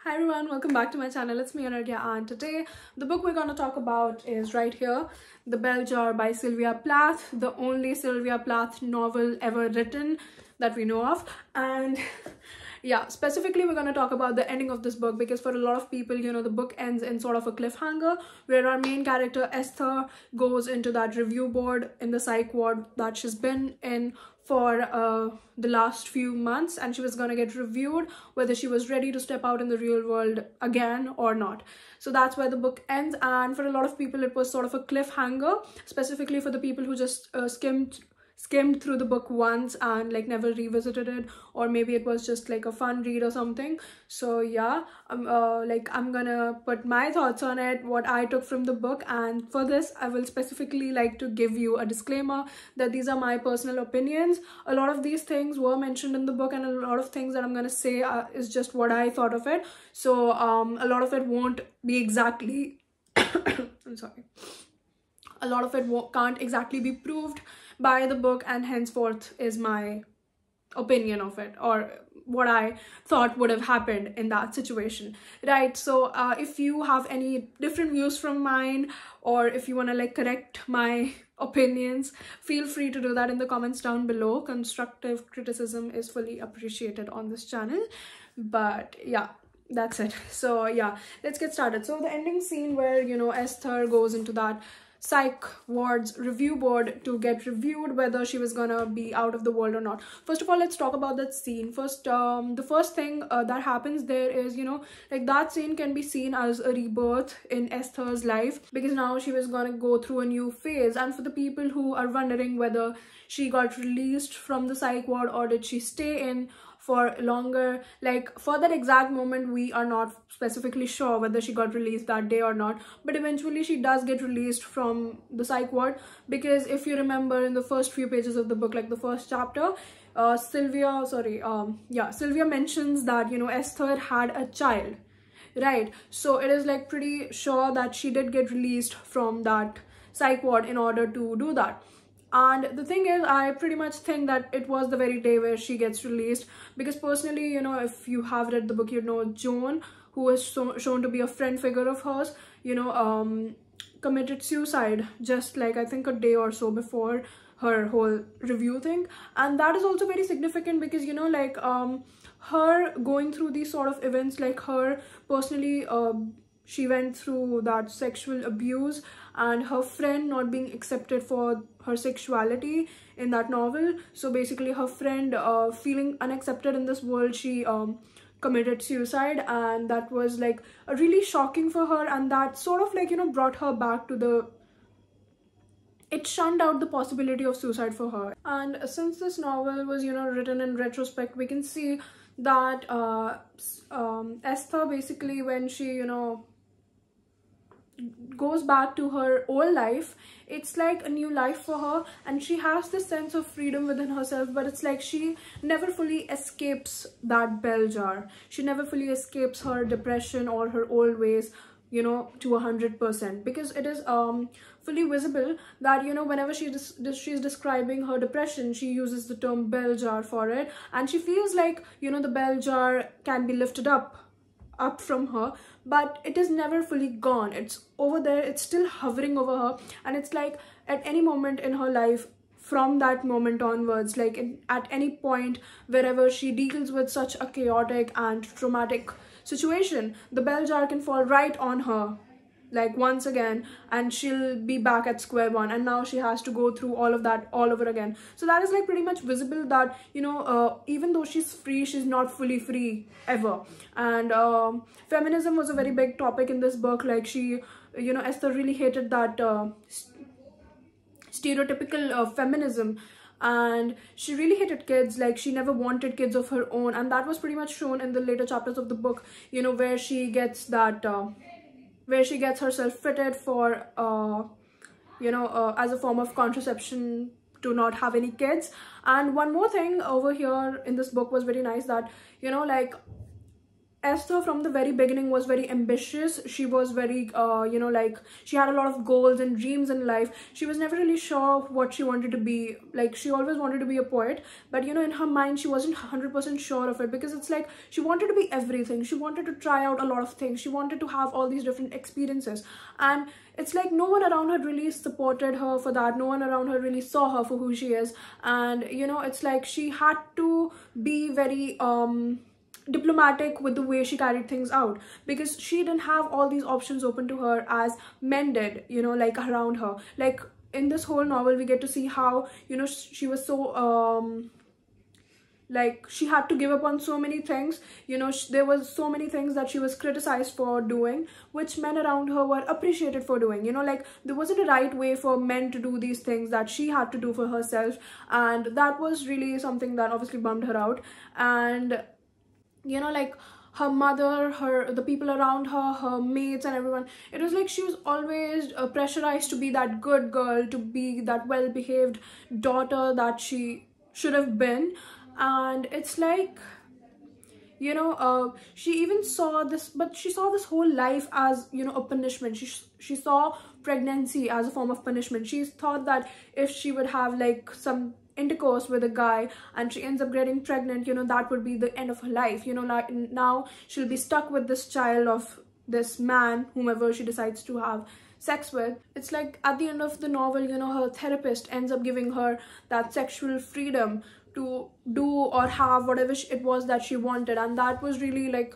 Hi everyone, welcome back to my channel. It's me Anargya, and today the book we're going to talk about is right here, The Bell Jar by Sylvia Plath, the only Sylvia Plath novel ever written that we know of. And yeah, specifically we're going to talk about the ending of this book, because for a lot of people, the book ends in sort of a cliffhanger where our main character Esther goes into that review board in the psych ward that she's been in for the last few months, and she was gonna get reviewed whether she was ready to step out in the real world again or not. So that's where the book ends, and for a lot of people it was sort of a cliffhanger, specifically for the people who just skimmed through the book once and like never revisited it, or maybe it was just like a fun read or something. So yeah, I'm gonna put my thoughts on it, what I took from the book, and for this I will specifically like to give you a disclaimer that these are my personal opinions. A lot of these things were mentioned in the book, and a lot of things that I'm gonna say is just what I thought of it. So a lot of it won't be exactly I'm sorry, a lot of it can't exactly be proved by the book, and henceforth is my opinion of it, or what I thought would have happened in that situation, right? So if you have any different views from mine, or if you want to like correct my opinions, feel free to do that in the comments down below. Constructive criticism is fully appreciated on this channel. But yeah, that's it. So yeah, let's get started. So the ending scene where Esther goes into that psych ward's review board to get reviewed whether she was gonna be out of the world or not. First of all, let's talk about that scene first. The first thing that happens there is, like, that scene can be seen as a rebirth in Esther's life, because now she was gonna go through a new phase. And for the people who are wondering whether she got released from the psych ward or did she stay in for longer, like, for that exact moment we are not specifically sure whether she got released that day or not, but eventually she does get released from the psych ward. Because if you remember in the first few pages of the book, like the first chapter, Sylvia mentions that Esther had a child, right? So it is like pretty sure that she did get released from that psych ward in order to do that. And the thing is, I pretty much think that it was the very day where she gets released, because personally, if you have read the book, Joan, who is shown to be a friend figure of hers, committed suicide just like I think a day or so before her whole review thing. And that is also very significant because her going through these sort of events, like her personally, she went through that sexual abuse, and her friend not being accepted for her sexuality in that novel. So basically her friend feeling unaccepted in this world, she committed suicide, and that was like a really shocking for her, and that sort of like brought her back to it shunned out the possibility of suicide for her. And since this novel was written in retrospect, we can see that Esther, basically, when she goes back to her old life, it's like a new life for her, and she has this sense of freedom within herself. But it's like she never fully escapes that bell jar. She never fully escapes her depression or her old ways, to 100%, because it is fully visible that whenever she's describing her depression, she uses the term bell jar for it, and she feels like the bell jar can be lifted up from her, but it is never fully gone. It's over there, it's still hovering over her, and it's like at any moment in her life from that moment onwards, like at any point wherever she deals with such a chaotic and traumatic situation, the bell jar can fall right on her, like once again, and she'll be back at square one, and now she has to go through all of that all over again. So that is like pretty much visible that even though she's free, she's not fully free ever. And feminism was a very big topic in this book. Like she, Esther really hated that stereotypical feminism, and she really hated kids. Like she never wanted kids of her own, and that was pretty much shown in the later chapters of the book, where she gets that where she gets herself fitted for as a form of contraception to not have any kids. And one more thing over here in this book was very nice, that like Esther from the very beginning was very ambitious. She was very, you know, like she had a lot of goals and dreams in life. She was never really sure what she wanted to be. Like she always wanted to be a poet, but you know, in her mind, she wasn't 100% sure of it, because it's like she wanted to be everything. She wanted to try out a lot of things. She wanted to have all these different experiences, and it's like no one around her really supported her for that. No one around her really saw her for who she is, and you know, it's like she had to be very diplomatic with the way she carried things out, because she didn't have all these options open to her as men did, you know, like around her. Like in this whole novel we get to see how, you know, she was so like she had to give up on so many things, you know. There was so many things that she was criticized for doing, which men around her were appreciated for doing, you know. Like there wasn't a right way for men to do these things that she had to do for herself, and that was really something that obviously bummed her out. And you know, like her mother, the people around her, her mates and everyone, it was like she was always pressurized to be that good girl, to be that well-behaved daughter that she should have been. And it's like, you know, she even saw this, but she saw this whole life as, you know, a punishment. She saw pregnancy as a form of punishment. She thought that if she would have like some intercourse with a guy and she ends up getting pregnant, you know, that would be the end of her life, you know. Like now she'll be stuck with this child of this man, whomever she decides to have sex with. It's like at the end of the novel, you know, her therapist ends up giving her that sexual freedom to do or have whatever it was that she wanted, and that was really like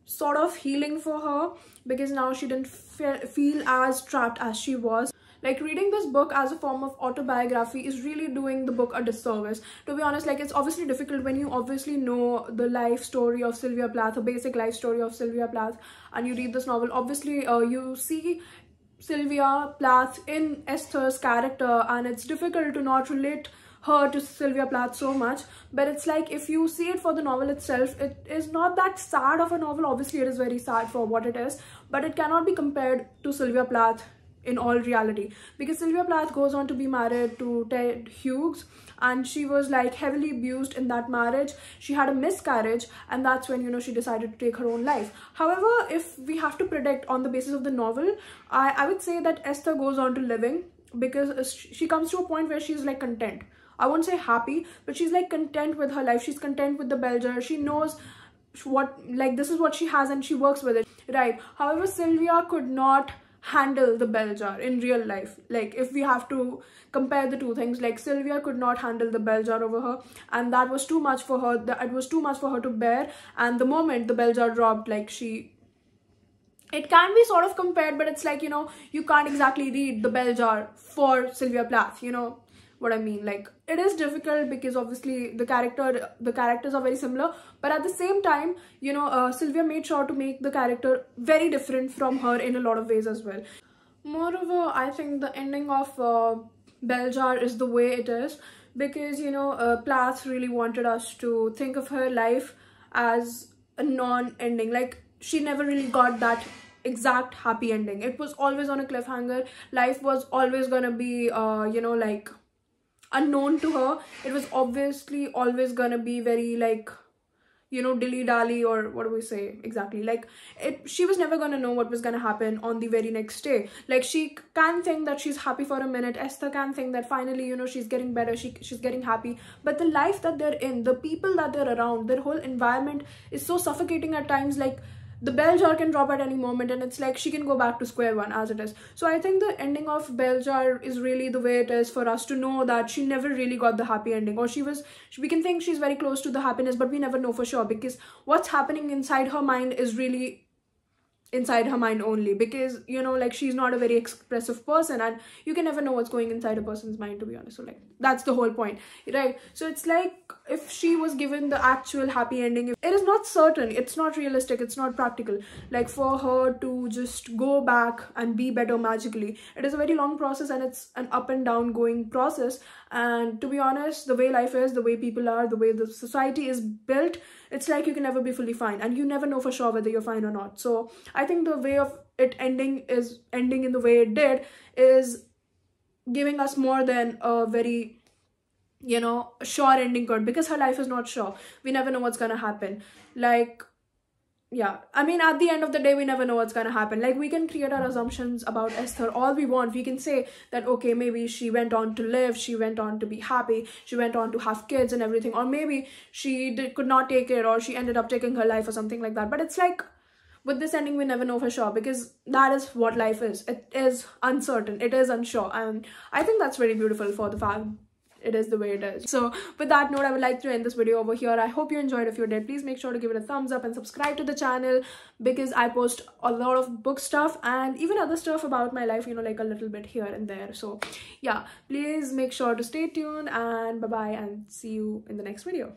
sort of healing for her, because now she didn't feel as trapped as she was. Like reading this book as a form of autobiography is really doing the book a disservice, to be honest. Like it's obviously difficult when you obviously know the life story of Sylvia Plath, a basic life story of Sylvia Plath, and you read this novel. Obviously you see Sylvia Plath in Esther's character, and it's difficult to not relate her to Sylvia Plath so much. But it's like if you see it for the novel itself, it is not that sad of a novel. Obviously it is very sad for what it is, but it cannot be compared to Sylvia Plath in all reality, because Sylvia Plath goes on to be married to Ted Hughes, and she was like heavily abused in that marriage. She had a miscarriage, and that's when, you know, she decided to take her own life. However, if we have to predict on the basis of the novel, I would say that Esther goes on to living, because she comes to a point where she's like content. I won't say happy, but she's like content with her life. She's content with the bell jar. She knows what, like, this is what she has and she works with it, right? However, Sylvia could not handle the bell jar in real life. Like if we have to compare the two things, like Sylvia could not handle the bell jar over her, and that was too much for her. It was too much for her to bear. And the moment the bell jar dropped, like it can be sort of compared, but it's like, you know, you can't exactly read the bell jar for Sylvia Plath, you know what I mean. Like it is difficult because obviously the characters are very similar, but at the same time, you know, Sylvia made sure to make the character very different from her in a lot of ways as well. Moreover, I think the ending of Bell Jar is the way it is, because, you know, Plath really wanted us to think of her life as a non-ending. Like she never really got that exact happy ending. It was always on a cliffhanger. Life was always gonna be you know, like unknown to her. It was obviously always gonna be very like, you know, dilly-dally, or what do we say exactly, like she was never gonna know what was gonna happen on the very next day. Like she can think that she's happy for a minute, Esther can think that finally, you know, she's getting better, she's getting happy, but the life that they're in, the people that they're around, their whole environment is so suffocating at times. Like the bell jar can drop at any moment, and it's like she can go back to square one as it is. So I think the ending of Bell Jar is really the way it is, for us to know that she never really got the happy ending, or we can think she's very close to the happiness, but we never know for sure, because what's happening inside her mind is really inside her mind only, because, you know, like she's not a very expressive person, and you can never know what's going inside a person's mind, to be honest. So like that's the whole point, right? So it's like if she was given the actual happy ending, it is not certain, it's not realistic, it's not practical. Like for her to just go back and be better magically, it is a very long process, and it's an up and down going process. And to be honest, the way life is, the way people are, the way the society is built, it's like you can never be fully fine, and you never know for sure whether you're fine or not. So I think the way of it ending in the way it did is giving us more than a very, you know, sure ending could, because her life is not sure. We never know what's gonna happen. Like, yeah, I mean, at the end of the day, we never know what's gonna happen. Like, we can create our assumptions about Esther all we want. We can say that, okay, maybe she went on to live, she went on to be happy, she went on to have kids and everything, or maybe she could not take it, or she ended up taking her life or something like that. But it's like, with this ending, we never know for sure, because that is what life is. It is uncertain, it is unsure, and I think that's very beautiful for the fact it is the way it is. So with that note, I would like to end this video over here. I hope you enjoyed. If you did, please make sure to give it a thumbs up and subscribe to the channel, because I post a lot of book stuff and even other stuff about my life, you know, like a little bit here and there. So yeah, please make sure to stay tuned, and bye bye, and see you in the next video.